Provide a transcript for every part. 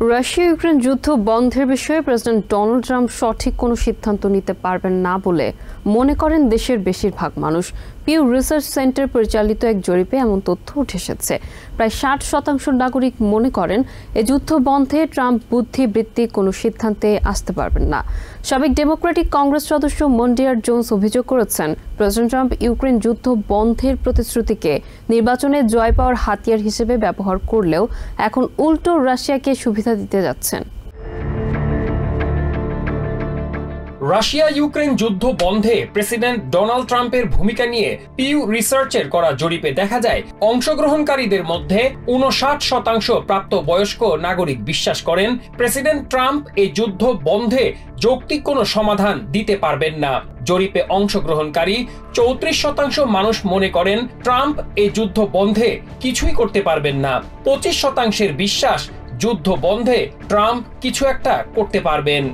Russia Ukraine যুদ্ধ বন্ধের বিষয়ে প্রেসিডেন্ট ডোনাল্ড ট্রাম্প সঠিক কোনো সিদ্ধান্ত নিতে পারবেন না বলে মনে করেন দেশের বেশিরভাগ মানুষ। পিউ রিসার্চ সেন্টার পরিচালিত এক জরিপে এমন তথ্য উঠে এসেছে। প্রায় 60% নাগরিক মনে করেন এই যুদ্ধ বন্ধে ট্রাম্প বুদ্ধিবৃত্তিক কোনো সিদ্ধান্তে আসতে পারবেন না। সাবেক ডেমোক্রেটিক কংগ্রেস সদস্য মন্ডিয়ার জোন্স অভিযোগ করেছেন, প্রেসিডেন্ট ট্রাম্প ইউক্রেন যুদ্ধ বন্ধের প্রতিশ্রুতিকে নির্বাচনে জয় পাওয়ার হাতিয়ার হিসেবে ব্যবহার করলেও এখন উল্টো রাশিয়াকে সুবিধা দিতে যাচ্ছেন। রাশিয়া ইউক্রেন যুদ্ধ বন্ধে প্রেসিডেন্ট ডোনাল্ড ট্রাম্পের ভূমিকা নিয়ে পিউ রিসার্চের করা জরিপে দেখা যায়, অংশগ্রহণকারীদের মধ্যে 59% প্রাপ্তবয়স্ক নাগরিক বিশ্বাস করেন প্রেসিডেন্ট ট্রাম্প এই যুদ্ধ বন্ধে যৌক্তিক কোনো সমাধান দিতে পারবেন না। জরিপে অংশগ্রহণকারী 34% মানুষ মনে করেন ট্রাম্প এই যুদ্ধ বন্ধে কিছুই করতে পারবেন না। 25% বিশ্বাস যুদ্ধ বন্ধে ট্রাম্প কিছু একটা করতে পারবেন।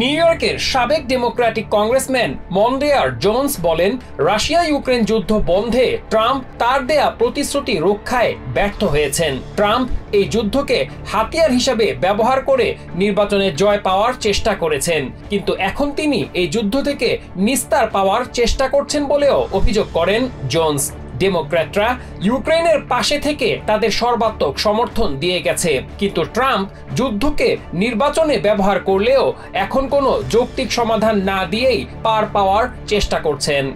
নিউ ইয়র্কের সাবেক ডেমোক্রেটিক কংগ্রেসম্যান মন্ডিয়ার জোন্স বলেন, রাশিয়া ইউক্রেন যুদ্ধ বন্ধে ট্রাম্প তার দেয়া প্রতিশ্রুতি রক্ষায় ব্যর্থ হয়েছেন। ট্রাম্প এই যুদ্ধকে হাতিয়ার হিসেবে ব্যবহার করে নির্বাচনে জয় পাওয়ার চেষ্টা করেছেন, কিন্তু এখন তিনি এই যুদ্ধ থেকে নিস্তার পাওয়ার চেষ্টা করছেন বলেও অভিযোগ করেন জোন্স। ডেমোক্র্যাটরা ইউক্রেনের পাশে থেকে তাদের সর্বাত্মক সমর্থন দিয়ে গেছে, কিন্তু ট্রাম্প যুদ্ধকে নির্বাচনে ব্যবহার করলেও এখন কোনো যৌক্তিক সমাধান না দিয়েই পার পাওয়ার চেষ্টা করছেন।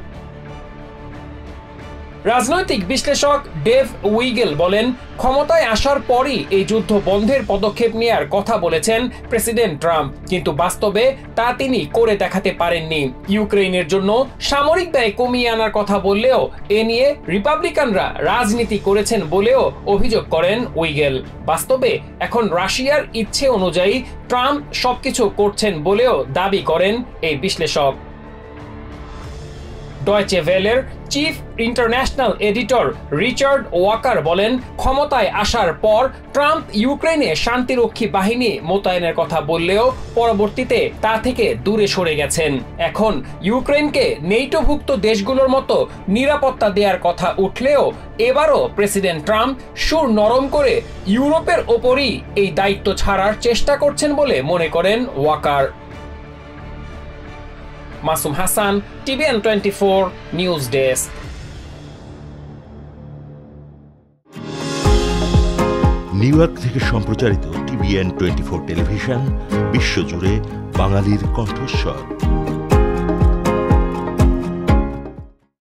রাজনৈতিক বিশ্লেষক ডেভ উইগেল বলেন, ক্ষমতায় আসার পরই এই যুদ্ধ বন্ধের পদক্ষেপ নেওয়ার কথা বলেছেন প্রেসিডেন্ট ট্রাম্প, কিন্তু বাস্তবে তা তিনি করে দেখাতে পারেননি। ইউক্রেনের জন্য সামরিক ব্যয় কমিয়ে আনার কথা বললেও এ নিয়ে রিপাবলিকানরা রাজনীতি করেছেন বলেও অভিযোগ করেন উইগেল। বাস্তবে এখন রাশিয়ার ইচ্ছে অনুযায়ী ট্রাম্প সবকিছু করছেন বলেও দাবি করেন এই বিশ্লেষক। ডয়েচে ভেলের chief international editor Richard Walker বলেন, ক্ষমতায় আসার পর ট্রাম্প ইউক্রেনে শান্তিরক্ষী বাহিনী মোতায়েনের কথা বললেও পরবর্তীতে তা থেকে দূরে সরে গেছেন। এখন ইউক্রেনকে নেটোভুক্ত দেশগুলোর মতো নিরাপত্তা দেওয়ার কথা উঠলেও এবারও প্রেসিডেন্ট ট্রাম্প সুর নরম করে ইউরোপের ওপরই এই দায়িত্ব ছাড়ার চেষ্টা করছেন বলে মনে করেন Waqar. Masum Hasan, TVN 24 news desk. New York থেকে সম্প্রচারিত টিভিএন 24 টেলিভিশন বিশ্বজুড়ে বাঙালির কণ্ঠস্বর।